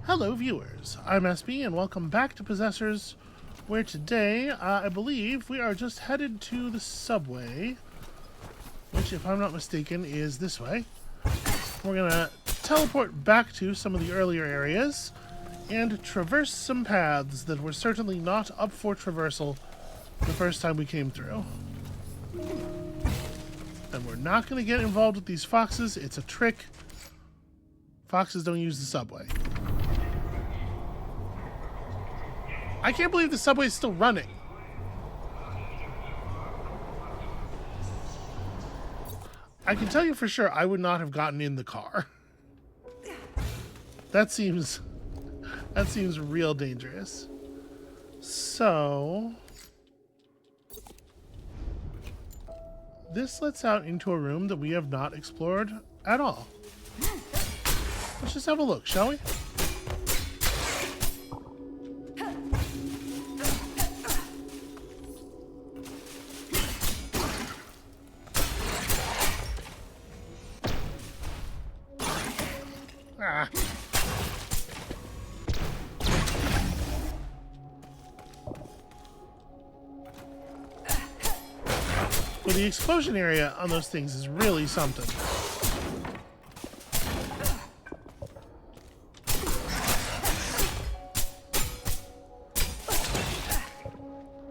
Hello viewers, I'm SB and welcome back to Possessors, where today, I believe, we are just headed to the subway, which, if I'm not mistaken, is this way. We're gonna teleport back to some of the earlier areas and traverse some paths that were certainly not up for traversal the first time we came through. And we're not gonna get involved with these foxes, it's a trick. Foxes don't use the subway. I can't believe the subway is still running. I can tell you for sure I would not have gotten in the car. That seems real dangerous. So this lets out into a room that we have not explored at all. Let's just have a look, shall we? Ah. Well, the explosion area on those things is really something.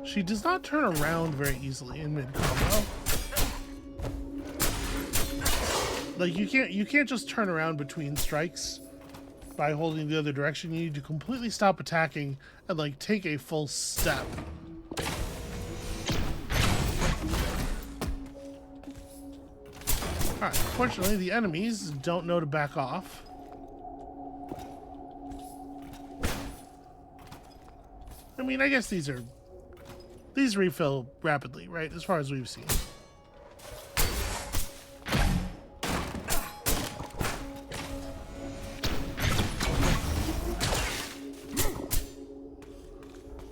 She does not turn around very easily in mid-combo. Like, you can't just turn around between strikes by holding the other direction. You need to completely stop attacking and, like, take a full step. Alright, fortunately, the enemies don't know to back off. I mean, I guess these refill rapidly, right? As far as we've seen.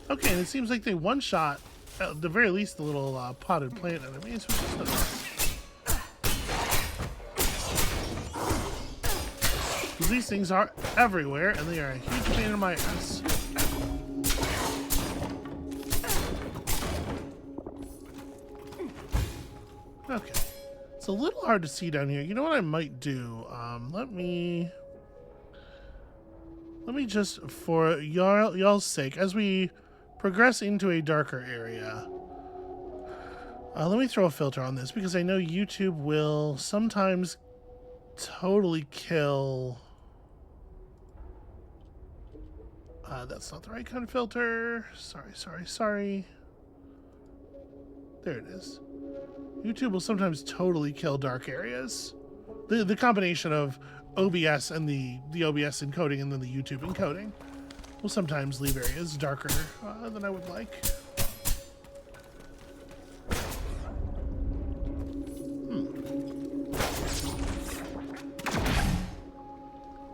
Okay, and it seems like they one-shot, at the very least, the little potted plant enemies, which is nice. These things are everywhere, and they are a huge pain in my ass. Okay. It's a little hard to see down here. You know what I might do? Let me just, for y'all's sake, as we progress into a darker area, let me throw a filter on this, because I know YouTube will sometimes totally kill... that's not the right kind of filter. Sorry. There it is. YouTube will sometimes totally kill dark areas. The combination of OBS and the OBS encoding and then the YouTube encoding will sometimes leave areas darker than I would like.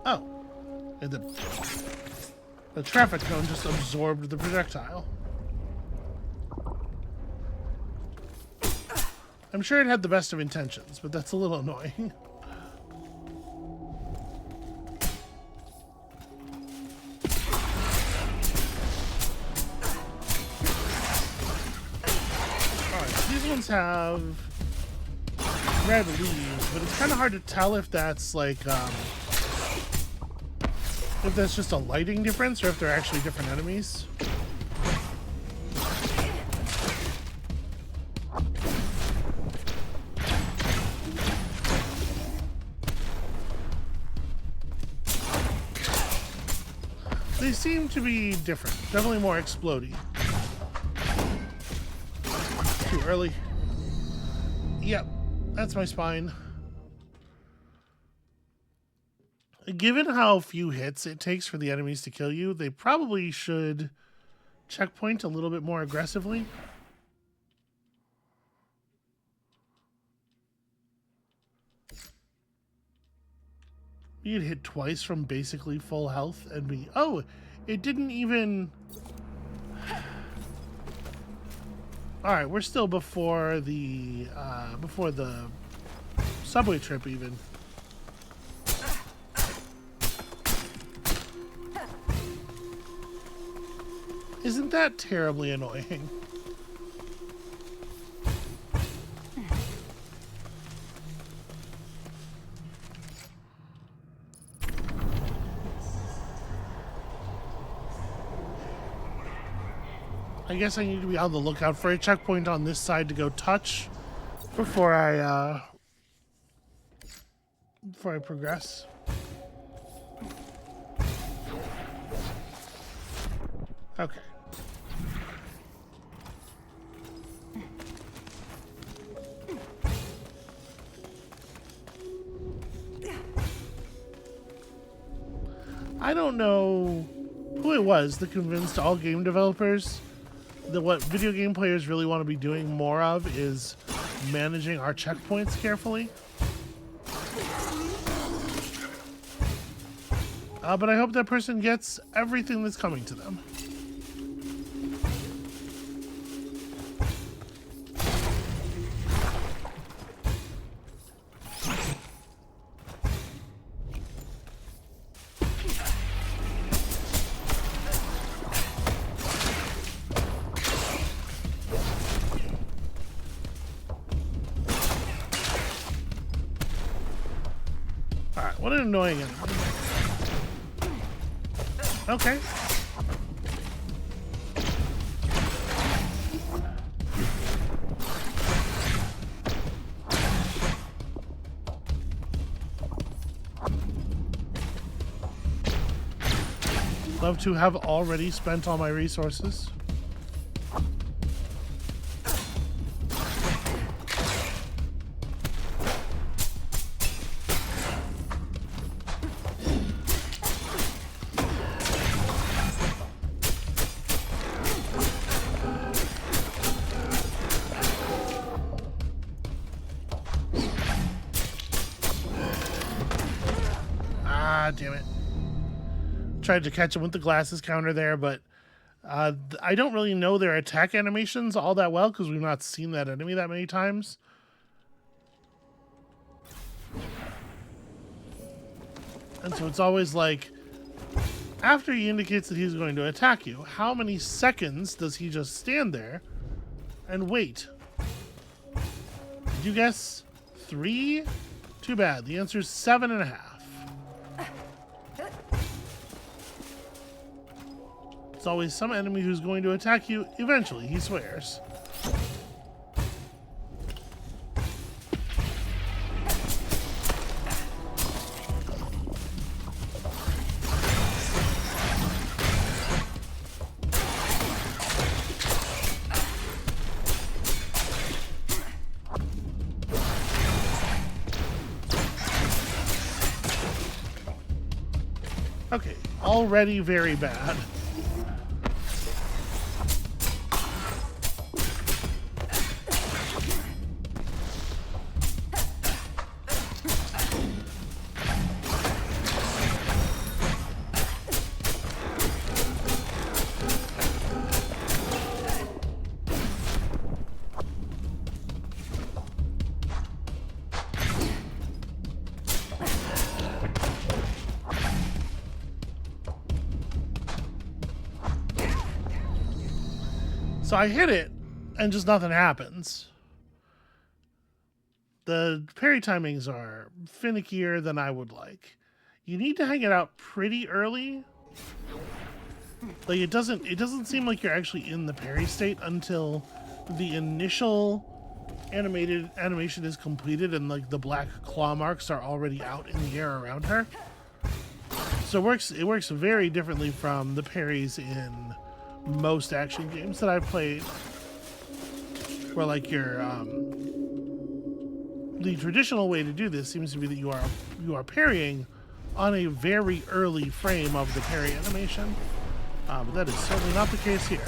Oh. And the traffic cone just absorbed the projectile. I'm sure it had the best of intentions, but that's a little annoying. Alright, these ones have red leaves, but it's kind of hard to tell if that's like, if that's just a lighting difference or if they're actually different enemies. They seem to be different. Definitely more explodey. Too early. Yep, that's my spine. Given how few hits it takes for the enemies to kill you, they probably should checkpoint a little bit more aggressively. You get hit twice from basically full health and be... Oh, it didn't even... Alright, we're still before the subway trip even. Isn't that terribly annoying? I guess I need to be on the lookout for a checkpoint on this side to go touch before I progress. Okay. I don't know who it was that convinced all game developers that what video game players really want to be doing more of is managing our checkpoints carefully. But I hope that person gets everything that's coming to them. Alright, what an annoying enemy. Okay. Love to have already spent all my resources. Ah, damn it. Tried to catch him with the glasses counter there, but I don't really know their attack animations all that well because we've not seen that enemy that many times. And so it's always like, after he indicates that he's going to attack you, how many seconds does he just stand there and wait? Did you guess 3? Too bad. The answer is 7.5. It's always some enemy who's going to attack you eventually, he swears. Okay, already very bad. So I hit it, and just nothing happens. The parry timings are finickier than I would like. You need to hang it out pretty early. Like it doesn't seem like you're actually in the parry state until the initial animation is completed and like the black claw marks are already out in the air around her. So it works very differently from the parries in most action games that I've played, where like the traditional way to do this seems to be that you are parrying on a very early frame of the parry animation, but that is certainly not the case here.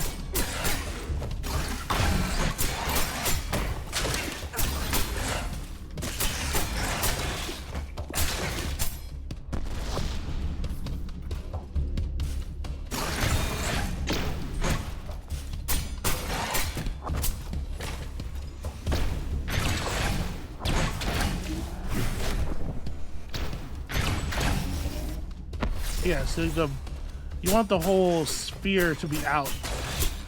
Yeah, so you want the whole sphere to be out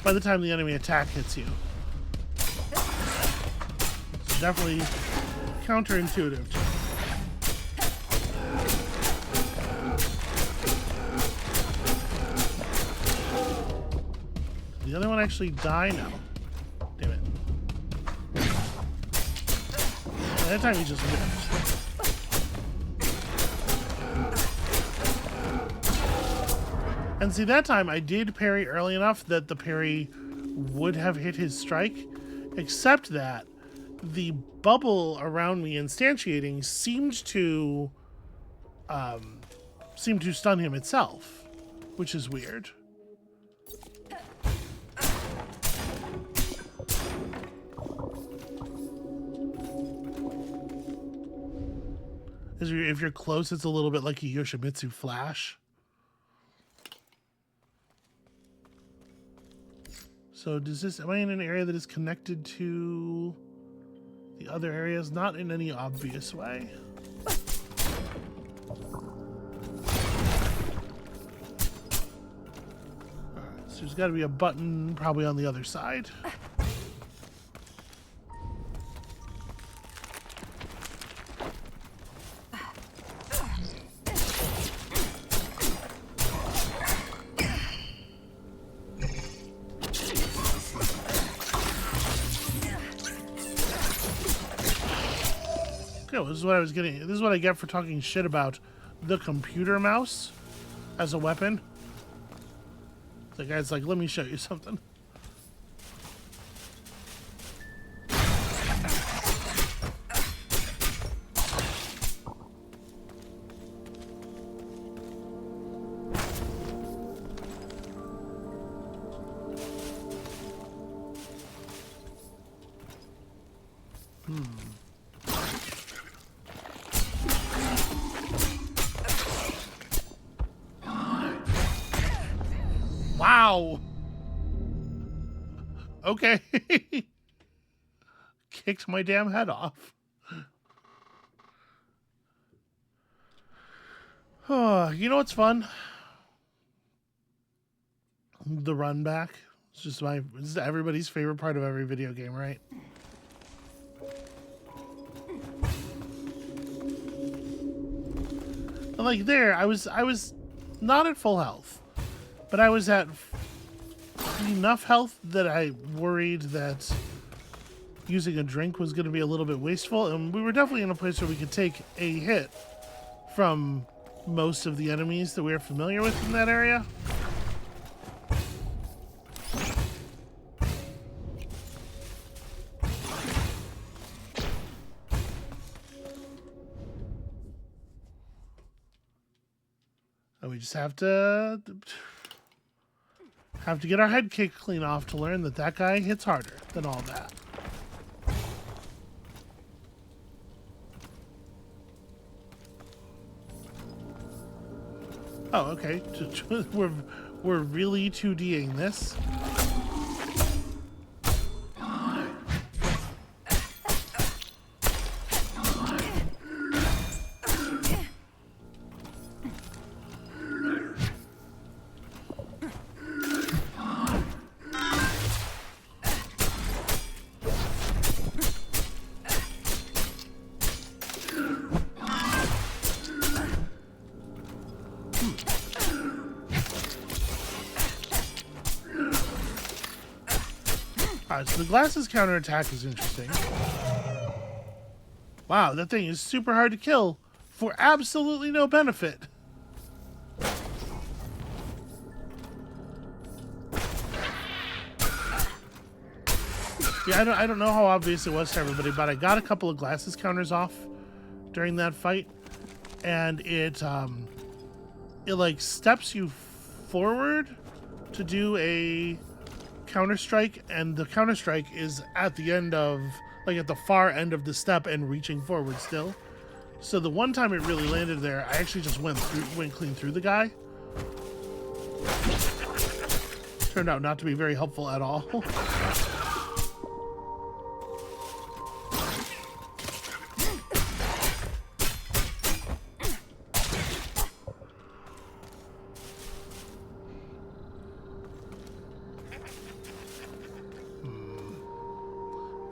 by the time the enemy attack hits you. It's definitely counterintuitive. Did the other one actually die? No. Damn it. That time he just whipped. And see, that time I did parry early enough that the parry would have hit his strike, except that the bubble around me instantiating seemed to stun him itself, which is weird. If you're close, it's a little bit like a Yoshimitsu flash. So am I in an area that is connected to the other areas? Not in any obvious way. Alright, so there's got to be a button probably on the other side. Okay, well, this is what I was getting. This is what I get for talking shit about the computer mouse as a weapon. The guy's like, let me show you something. Wow. Okay. Kicked my damn head off. Oh, you know what's fun? The run back. It's just this is everybody's favorite part of every video game, right? And like there, I was not at full health, but I was at enough health that I worried that using a drink was going to be a little bit wasteful, and we were definitely in a place where we could take a hit from most of the enemies that we are familiar with in that area. And we just have to get our head kicked clean off to learn that that guy hits harder than all that. Oh, okay. We're really 2D'ing this. Alright, so the glasses counterattack is interesting. Wow, that thing is super hard to kill for absolutely no benefit. Yeah, I don't know how obvious it was to everybody, but I got a couple of glasses counters off during that fight, and it like steps you forward to do a counter strike, and the counter strike is at the end of, like, at the far end of the step and reaching forward still. So the one time it really landed there, I actually just went clean through the guy. Turned out not to be very helpful at all.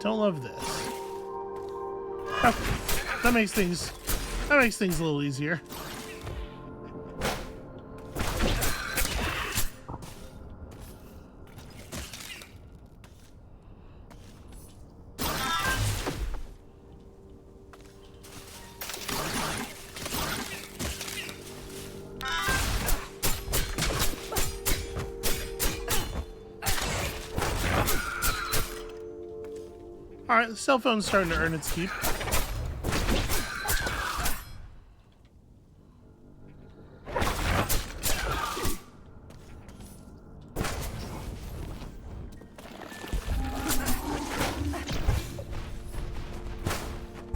Don't love this. Okay. That makes things a little easier. Alright, the cell phone's starting to earn its keep.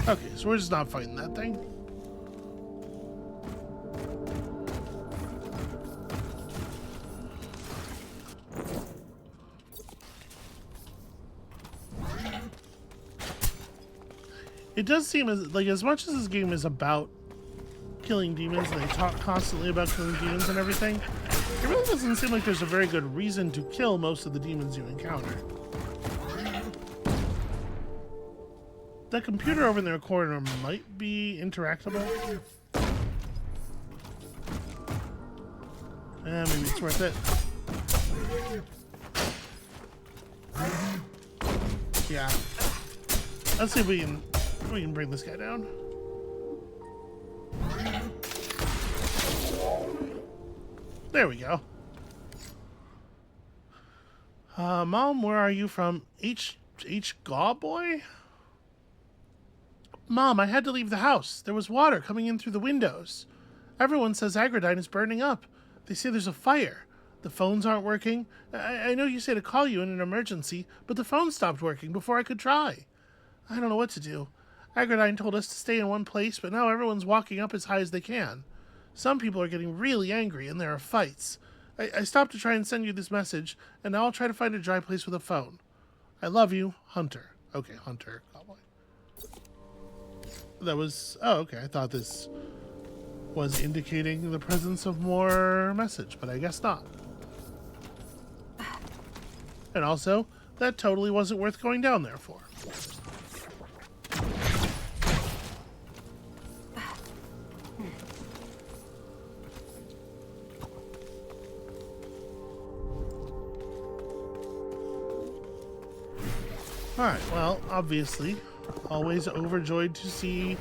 Okay, so we're just not fighting that thing. It does seem as much as this game is about killing demons, and they talk constantly about killing demons and everything, it really doesn't seem like there's a very good reason to kill most of the demons you encounter. That computer over in the corner might be interactable. Maybe it's worth it. Yeah. Let's see if we can bring this guy down. There we go. Mom, where are you from? H Gaw Boy? Mom, I had to leave the house. There was water coming in through the windows. Everyone says Agrodine is burning up. They say there's a fire. The phones aren't working. I know you said to call you in an emergency, but the phone stopped working before I could try. I don't know what to do. Agrodine told us to stay in one place, but now everyone's walking up as high as they can. Some people are getting really angry, and there are fights. I stopped to try and send you this message, and now I'll try to find a dry place with a phone. I love you, Hunter. Okay, Hunter. Cowboy. That was... Oh, okay. I thought this was indicating the presence of more message, but I guess not. And also, that totally wasn't worth going down there for. Alright, well, obviously, always overjoyed to see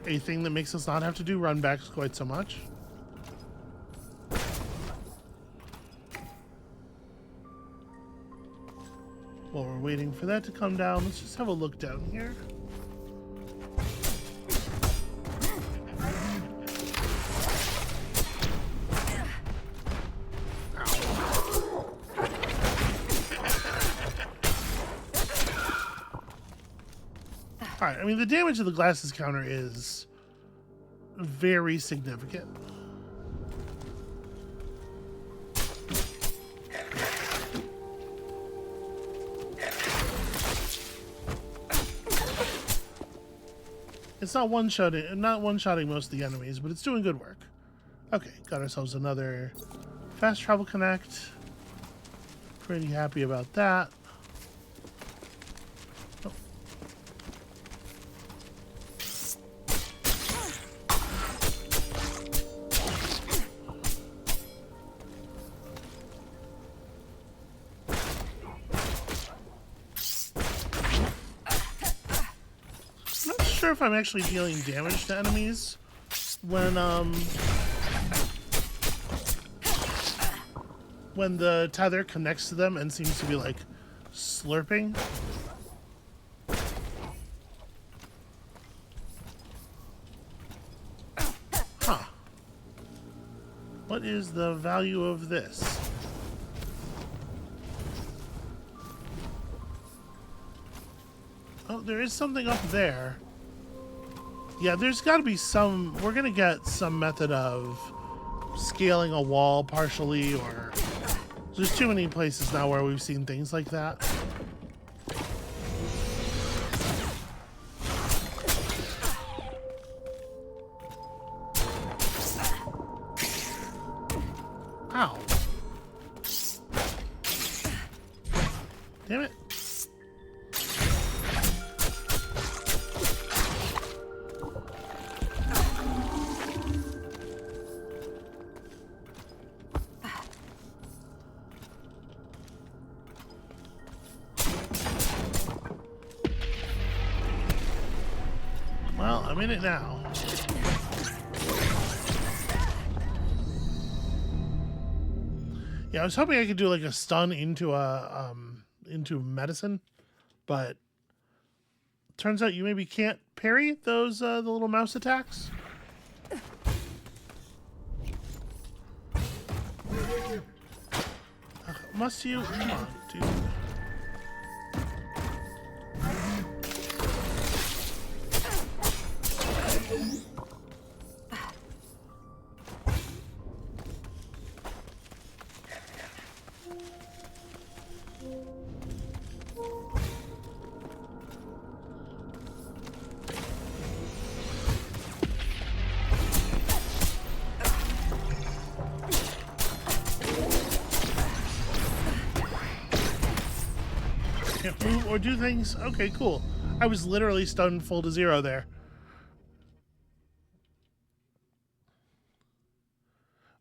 a thing that makes us not have to do runbacks quite so much. While we're waiting for that to come down, let's just have a look down here. Alright, I mean, the damage of the glasses counter is very significant. It's not one-shotting most of the enemies, but it's doing good work. Okay, got ourselves another fast travel connect. Pretty happy about that. Oh. Sure if I'm actually dealing damage to enemies when the tether connects to them and seems to be like slurping. Huh. What is the value of this? Oh, there is something up there. Yeah, there's got to be some... We're going to get some method of scaling a wall partially, or... There's too many places now where we've seen things like that. Ow. Damn it. I'm in it now. Yeah, I was hoping I could do like a stun into a into medicine, but turns out you maybe can't parry those the little mouse attacks. Must you? Come on, dude. Can't move or do things? Okay, cool. I was literally stunned full to 0 there.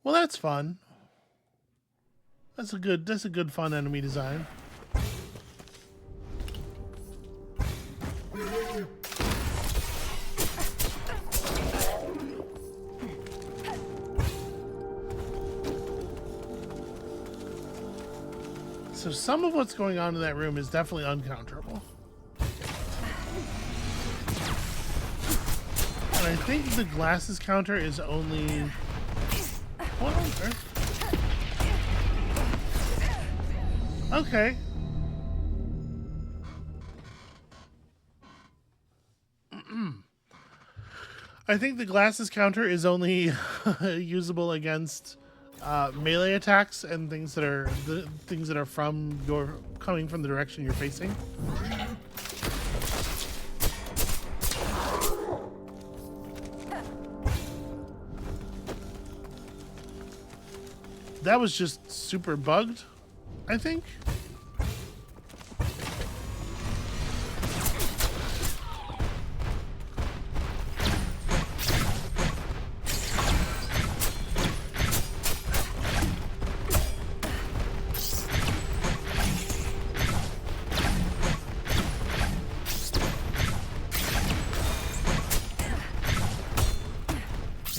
Well, that's fun. That's a good fun enemy design. So some of what's going on in that room is definitely uncounterable. And I think the glasses counter is only... What on earth? Okay. I think the glasses counter is only usable against melee attacks and things that are coming from the direction you're facing. That was just super bugged, I think.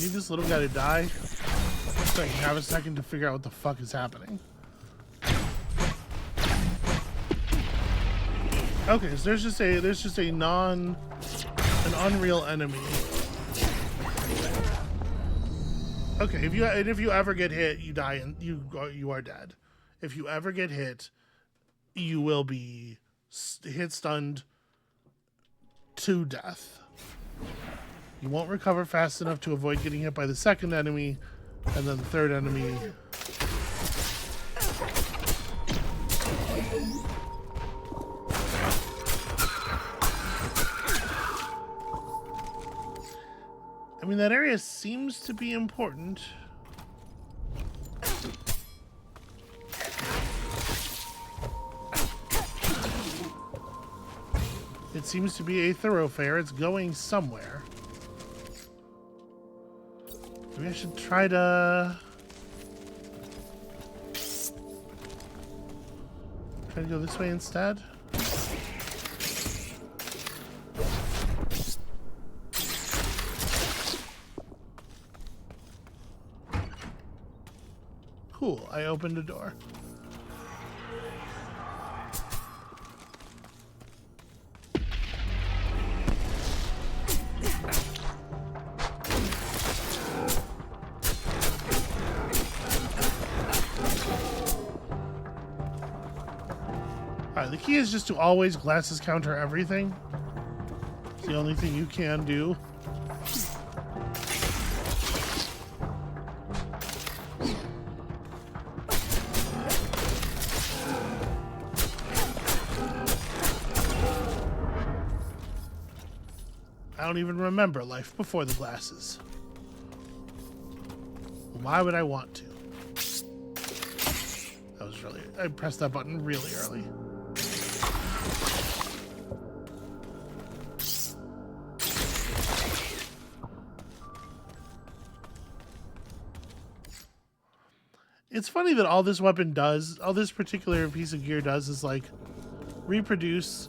Need this little guy to die so I can have a second to figure out what the fuck is happening. Okay, so there's just an unreal enemy. Okay, if you ever get hit, you die and you are dead. If you ever get hit, you will be stunned to death. You won't recover fast enough to avoid getting hit by the second enemy, and then the third enemy. I mean, that area seems to be important. It seems to be a thoroughfare. It's going somewhere. Maybe I should try to go this way instead. Cool, I opened a door. Alright, the key is just to always glasses counter everything. It's the only thing you can do. I don't even remember life before the glasses. Why would I want to? That was really... I pressed that button really early. It's funny that all this weapon does, all this particular piece of gear does is like reproduce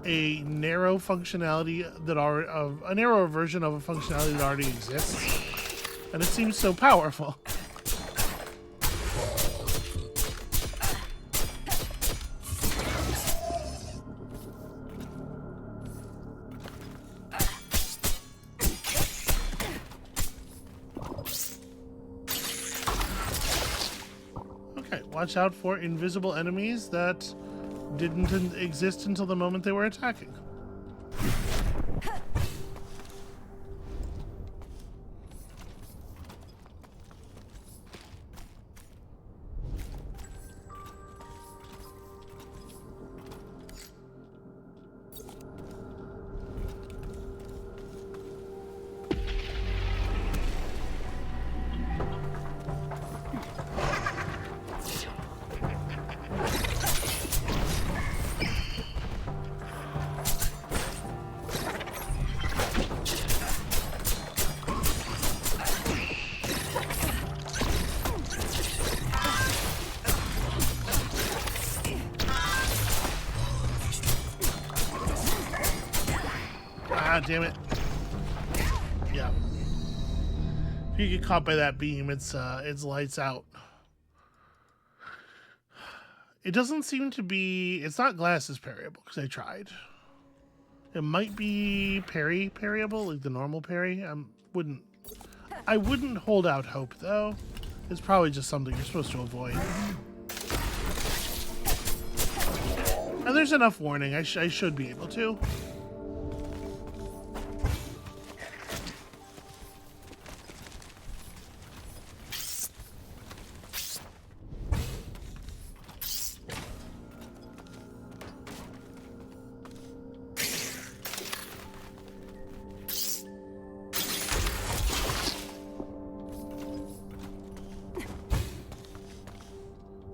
a narrow functionality that a narrower version of a functionality that already exists, and it seems so powerful. Okay, watch out for invisible enemies that didn't exist until the moment they were attacking. Ah, damn it. Yeah. If you get caught by that beam, it's lights out. It doesn't seem to be... It's not glasses parryable, because I tried. It might be parryable, like the normal parry. I wouldn't hold out hope, though. It's probably just something you're supposed to avoid. And there's enough warning. I should be able to.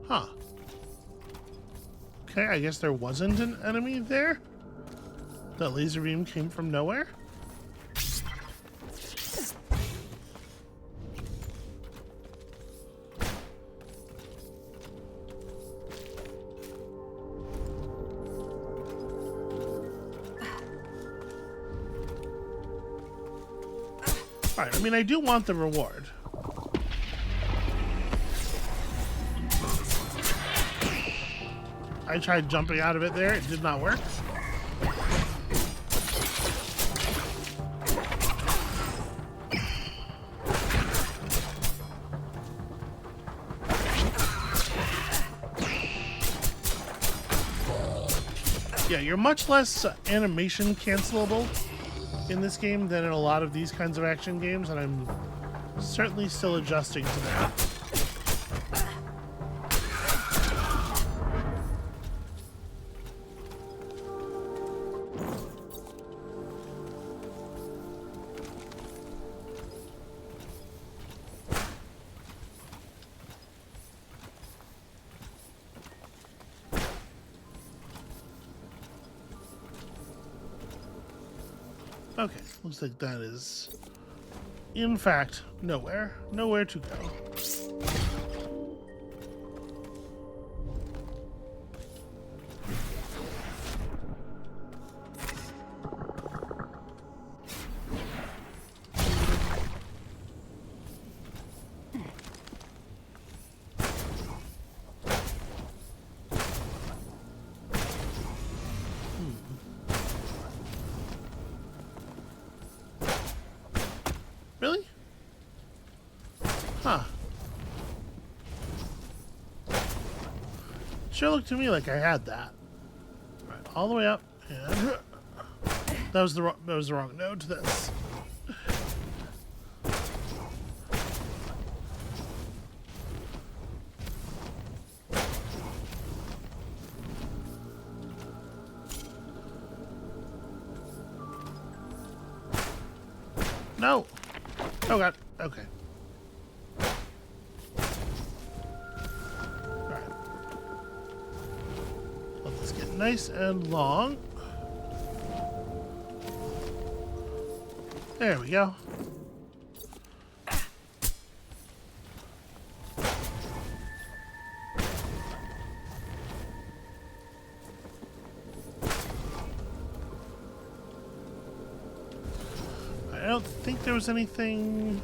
Huh. Okay, I guess there wasn't an enemy there? That laser beam came from nowhere? Alright, I mean, I do want the reward. I tried jumping out of it there. It did not work. Yeah, you're much less animation cancelable in this game than in a lot of these kinds of action games, and I'm certainly still adjusting to that. Okay, looks like that is, in fact, nowhere. Nowhere to go. Really? Huh. Sure looked to me like I had that. Right, all the way up, and that was the wrong node to this. No. Oh god. Okay. Alright. Let this get nice and long. There we go. don't think there was anything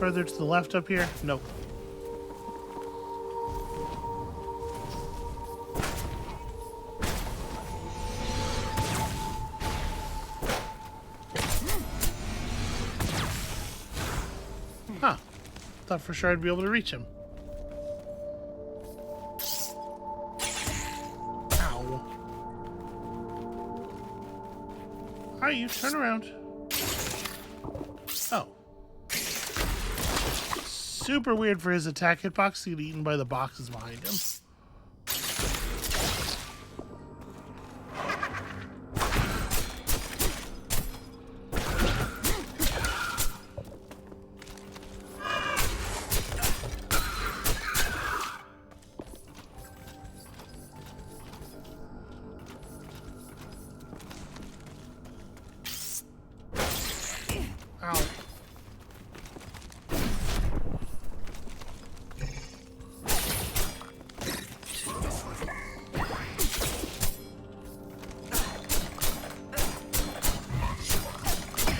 further to the left up here. Nope. Huh. Thought for sure I'd be able to reach him. Ow. Alright, you turn around. Oh. Super weird for his attack hitbox to get eaten by the boxes behind him. Ow.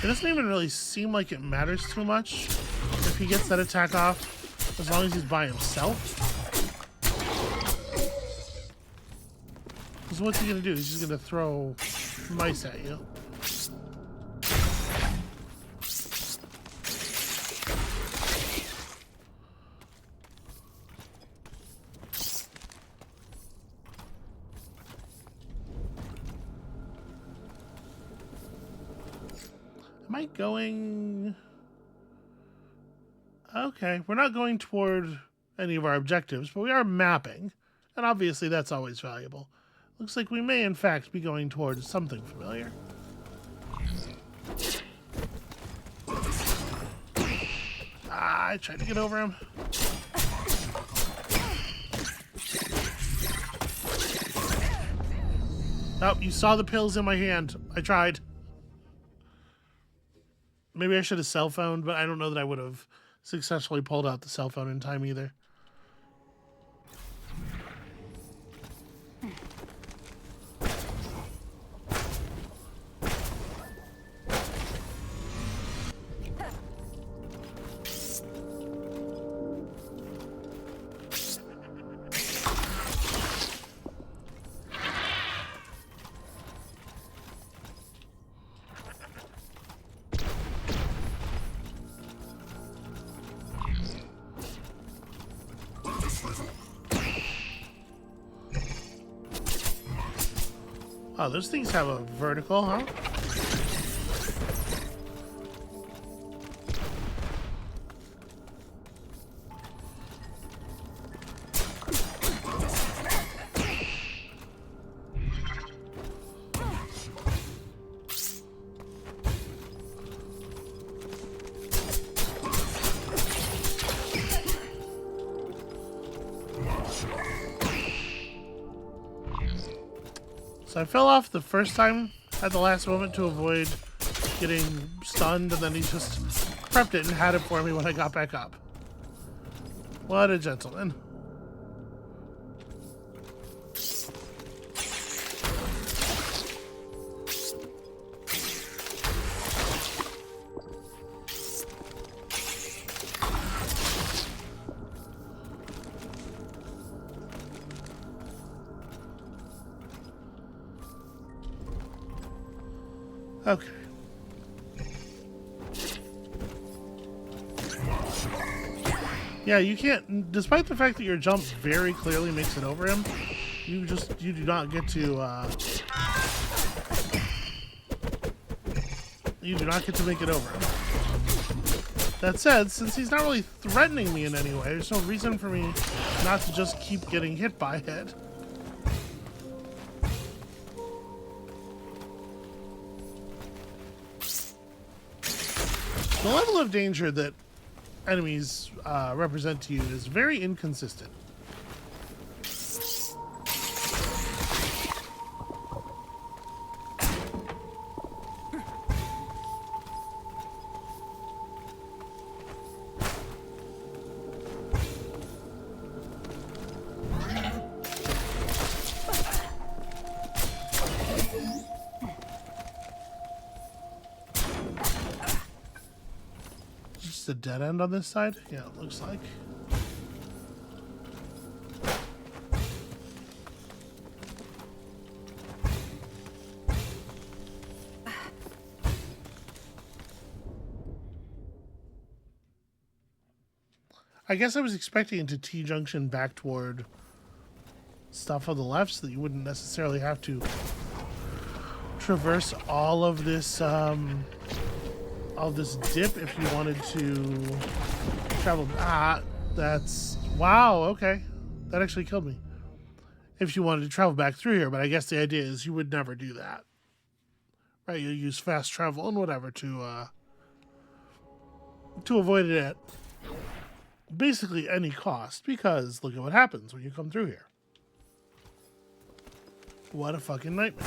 It doesn't even really seem like it matters too much if he gets that attack off, as long as he's by himself. Because what's he gonna do? He's just gonna throw mice at you. Am I going... Okay, we're not going toward any of our objectives, but we are mapping. And obviously that's always valuable. Looks like we may in fact be going towards something familiar. Ah, I tried to get over him. Oh, you saw the pills in my hand. I tried. Maybe I should have cell phoned, but I don't know that I would have successfully pulled out the cell phone in time either. Oh, those things have a vertical, huh? So I fell off the first time at the last moment to avoid getting stunned, and then he just prepped it and had it for me when I got back up. What a gentleman. Okay. Yeah, you can't, despite the fact that your jump very clearly makes it over him, you do not get to, you do not get to make it over him. That said, since he's not really threatening me in any way, there's no reason for me not to just keep getting hit by it. The level of danger that enemies represent to you is very inconsistent. a dead end on this side? Yeah, it looks like. I guess I was expecting it to T-junction back toward stuff on the left so that you wouldn't necessarily have to traverse all of this dip if you wanted to travel. That's wow. Okay, that actually killed me. If you wanted to travel back through here, but I guess the idea is you would never do that, right? You use fast travel and whatever to avoid it at basically any cost, because look at what happens when you come through here. What a fucking nightmare.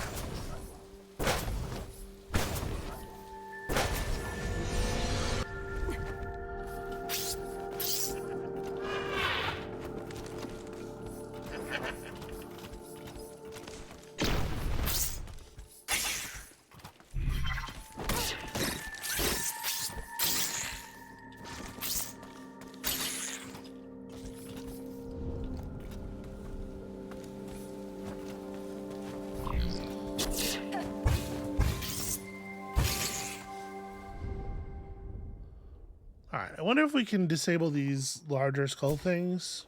Alright, I wonder if we can disable these larger skull things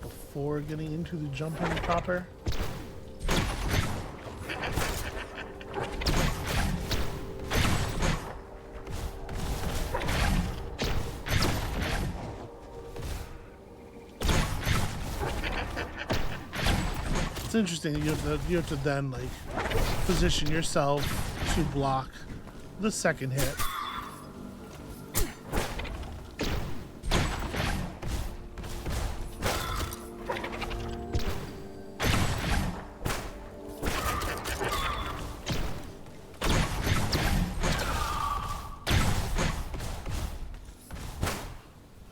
before getting into the jumping proper. It's interesting that you have to then like position yourself to block the second hit.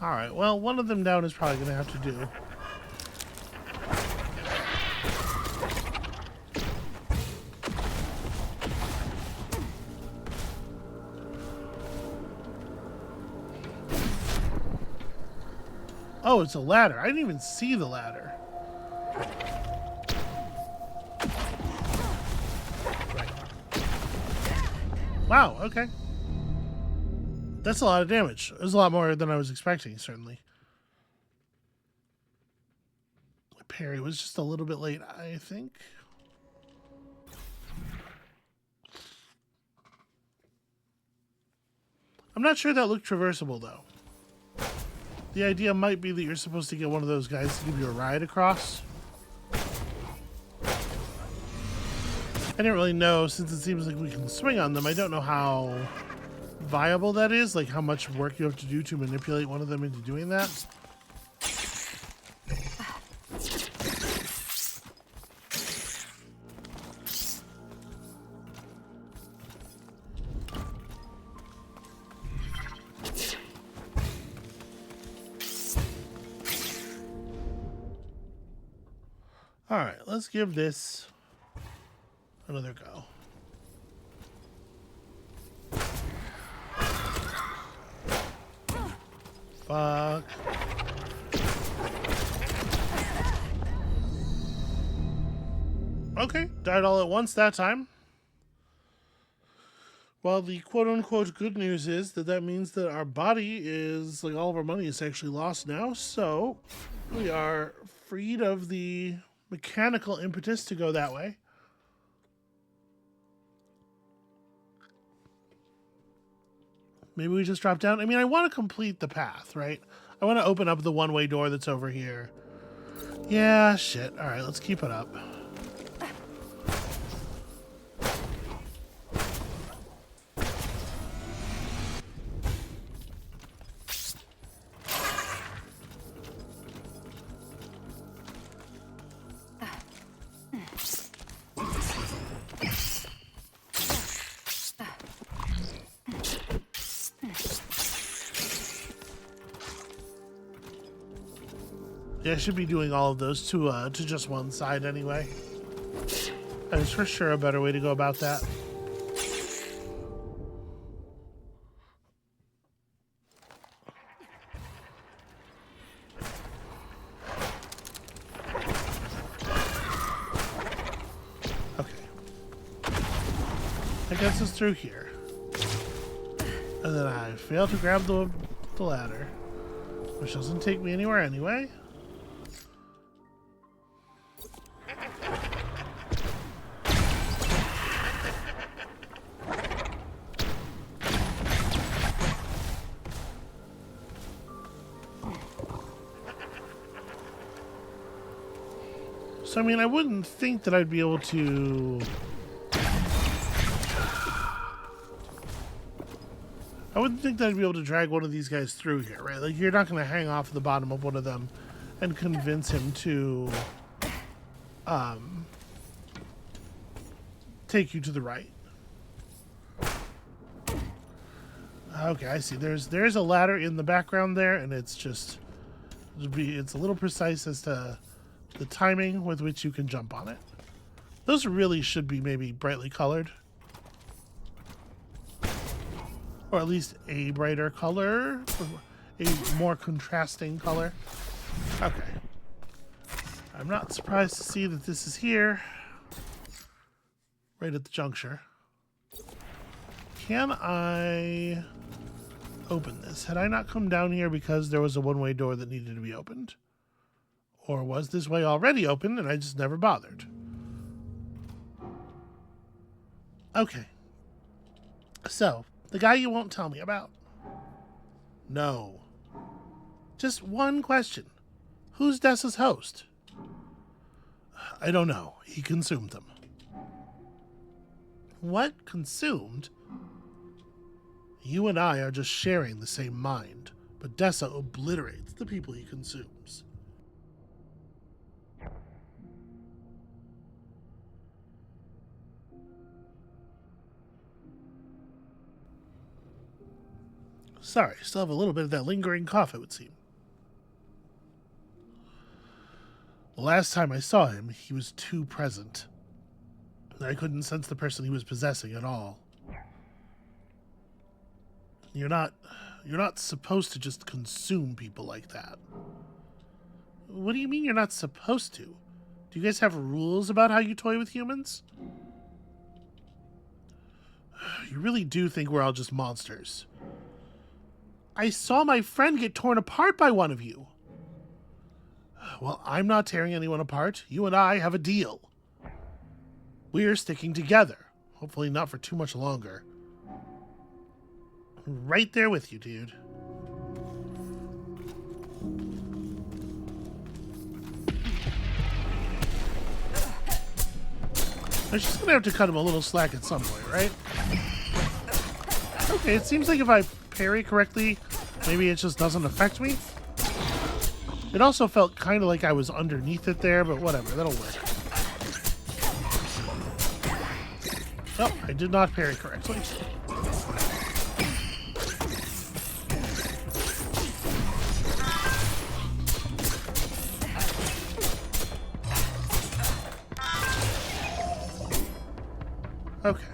All right, well, one of them down is probably going to have to do. Oh, it's a ladder. I didn't even see the ladder. Right. Wow, okay. That's a lot of damage. It was a lot more than I was expecting, certainly. Parry was just a little bit late, I think. I'm not sure that looked traversable, though. The idea might be that you're supposed to get one of those guys to give you a ride across. I didn't really know, since it seems like we can swing on them. I don't know how viable that is, like how much work you have to do to manipulate one of them into doing that. All right, let's give this another go. Fuck. Okay, died all at once that time. Well, the quote-unquote good news is that means that our body is, like, all of our money is actually lost now, so we are freed of the mechanical impetus to go that way. Maybe we just drop down. I mean, I want to complete the path, right? I want to open up the one-way door that's over here. Yeah, shit. All right, let's keep it up. Yeah, I should be doing all of those to just one side anyway. That is for sure a better way to go about that. gets us through here. And then I fail to grab the ladder, which doesn't take me anywhere anyway. So, I mean, I wouldn't think that I'd be able to... I wouldn't think that I'd be able to drag one of these guys through here, right? Like, you're not going to hang off the bottom of one of them and convince him to take you to the right. Okay, I see. There's a ladder in the background there, and it's just... It's a little precise as to the timing with which you can jump on it. Those really should be maybe brightly colored. Or at least a brighter color. A more contrasting color. Okay. I'm not surprised to see that this is here. Right at the juncture. Can I open this? Had I not come down here because there was a one-way door that needed to be opened? Or was this way already open and I just never bothered? Okay. So, the guy you won't tell me about. No. Just one question. Who's Dessa's host? I don't know. He consumed them. What? Consumed? You and I are just sharing the same mind, but Dessa obliterates the people he consumes. Sorry, still have a little bit of that lingering cough, it would seem. The last time I saw him, he was too present. I couldn't sense the person he was possessing at all. You're not supposed to just consume people like that. What do you mean you're not supposed to? Do you guys have rules about how you toy with humans? You really do think we're all just monsters. I saw my friend get torn apart by one of you. Well, I'm not tearing anyone apart. You and I have a deal. We're sticking together. Hopefully not for too much longer. Right there with you, dude. I'm just gonna have to cut him a little slack at some point, right? Okay, it seems like if I parry correctly, maybe it just doesn't affect me. It also felt kind of like I was underneath it there, but whatever, that'll work. Oh, I did not parry correctly. Okay.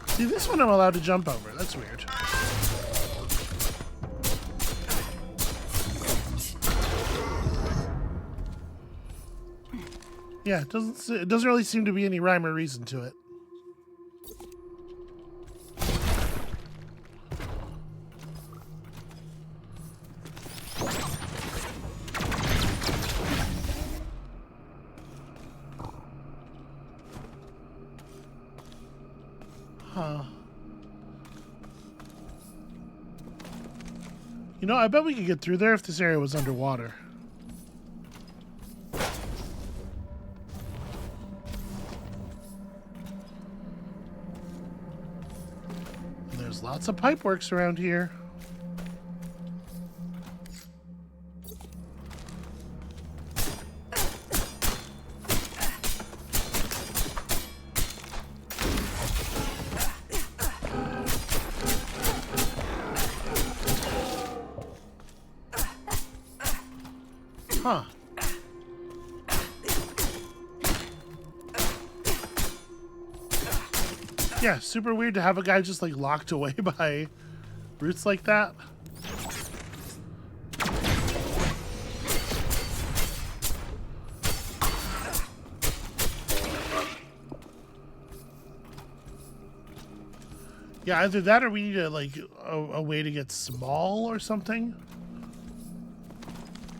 See, this one I'm allowed to jump over. That's weird. Yeah, it doesn't really seem to be any rhyme or reason to it. Huh. You know, I bet we could get through there if this area was underwater. There's lots of pipeworks around here. Huh. Yeah, super weird to have a guy just like locked away by roots like that. Yeah, either that or we need like a way to get small or something.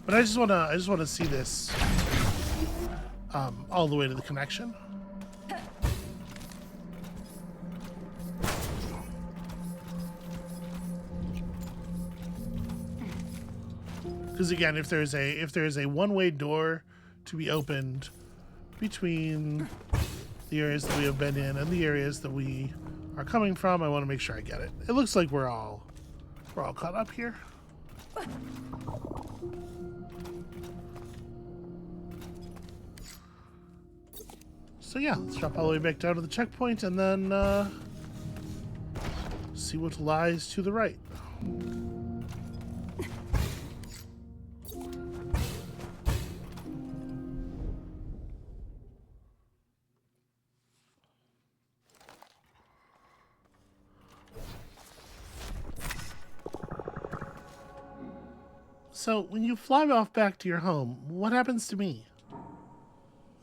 But I just wanna see this all the way to the connection. Because again, if there's a one-way door to be opened between the areas that we have been in and the areas that we are coming from, I want to make sure I get it. It looks like we're all caught up here. So yeah, let's drop all the way back down to the checkpoint and then see what lies to the right. So, when you fly off back to your home, what happens to me?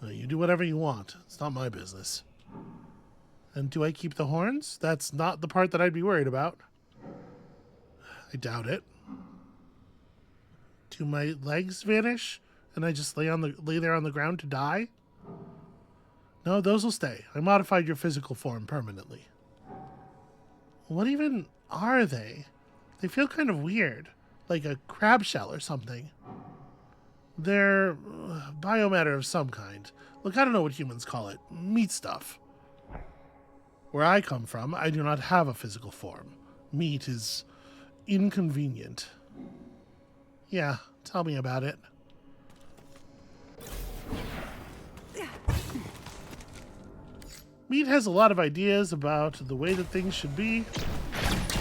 You do whatever you want. It's not my business. And do I keep the horns? That's not the part that I'd be worried about. I doubt it. Do my legs vanish and I just lay there on the ground to die? No, those will stay. I modified your physical form permanently. What even are they? They feel kind of weird. Like a crab shell or something. They're biomatter of some kind. Look, I don't know what humans call it. Meat stuff. Where I come from, I do not have a physical form. Meat is inconvenient. Yeah, tell me about it. Meat has a lot of ideas about the way that things should be.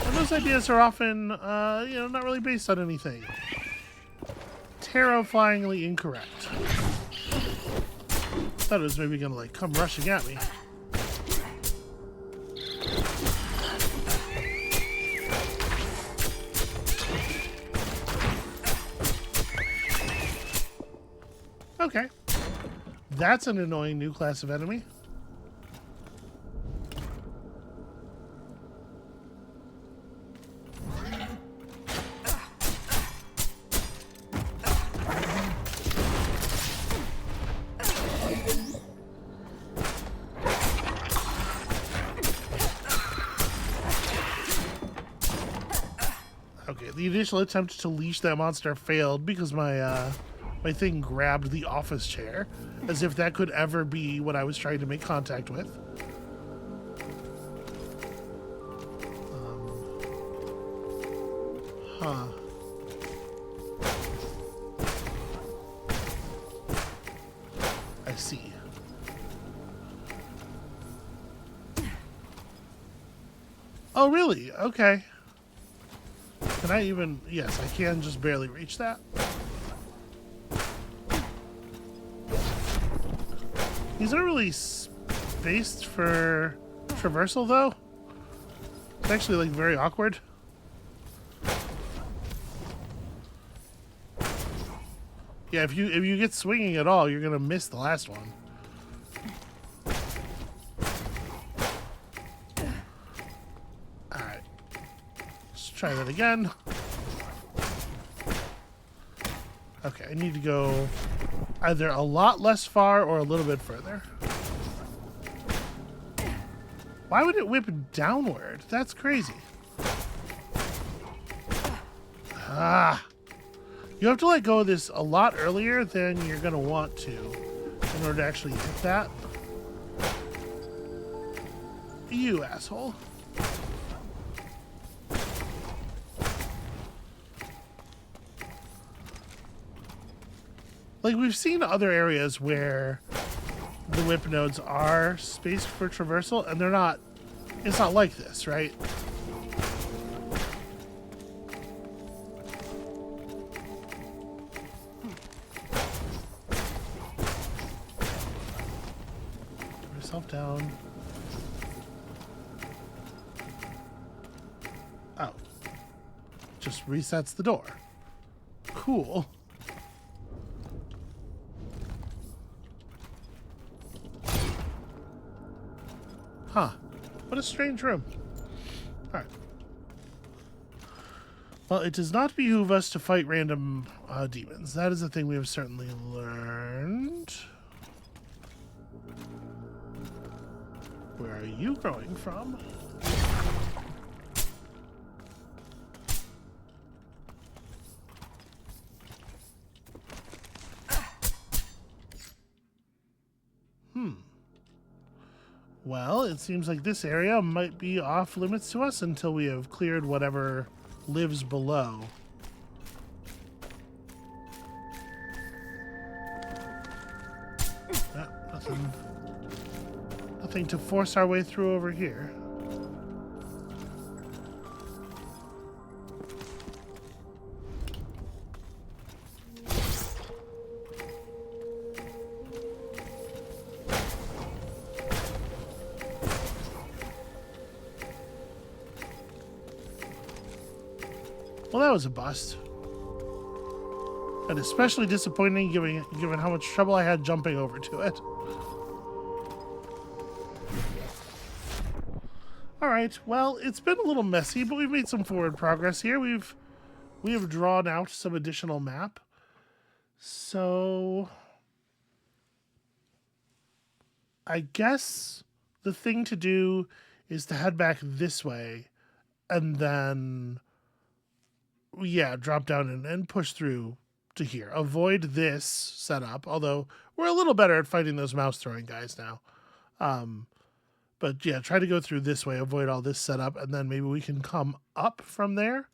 And those ideas are often, not really based on anything. Terrifyingly incorrect. Thought it was maybe gonna, like, come rushing at me. Okay. That's an annoying new class of enemy. Okay, the initial attempt to leash that monster failed because my thing grabbed the office chair, as if that could ever be what I was trying to make contact with. Huh. I see. Oh, really? Okay. Can I even... Yes, I can just barely reach that. These aren't really spaced for traversal, though. It's actually, like, very awkward. Yeah, if you get swinging at all, you're gonna miss the last one. Alright. Let's try that again. Okay, I need to go either a lot less far or a little bit further. Why would it whip downward? That's crazy. Ah. You have to let go of this a lot earlier than you're going to want to in order to actually hit that. You asshole. Like, we've seen other areas where the whip nodes are spaced for traversal, and they're not... It's not like this, right? Down. Oh. Just resets the door. Cool. Huh. What a strange room. All right. Well, it does not behoove us to fight random demons. That is a thing we have certainly learned. Where are you growing from? Well, it seems like this area might be off limits to us until we have cleared whatever lives below. Nothing to force our way through over here. Well, that was a bust. And especially disappointing given how much trouble I had jumping over to it. Alright, well, it's been a little messy, but we've made some forward progress here. We have drawn out some additional map. So I guess the thing to do is to head back this way and then drop down and push through to here. Avoid this setup, although we're a little better at fighting those mouse throwing guys now. But yeah, try to go through this way, avoid all this setup, and then maybe we can come up from there.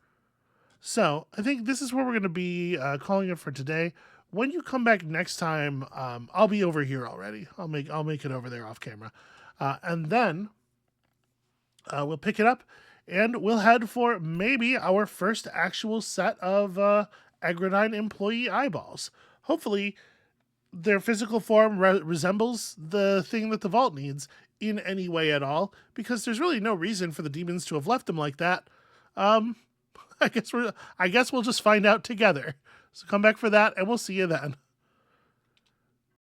So I think this is where we're going to be calling it for today. When you come back next time, I'll be over here already. I'll make it over there off camera, and then we'll pick it up and we'll head for maybe our first actual set of Agronine employee eyeballs. Hopefully, their physical form resembles the thing that the vault needs in any way at all, because there's really no reason for the demons to have left them like that. I guess we'll just find out together. So come back for that, and we'll see you then.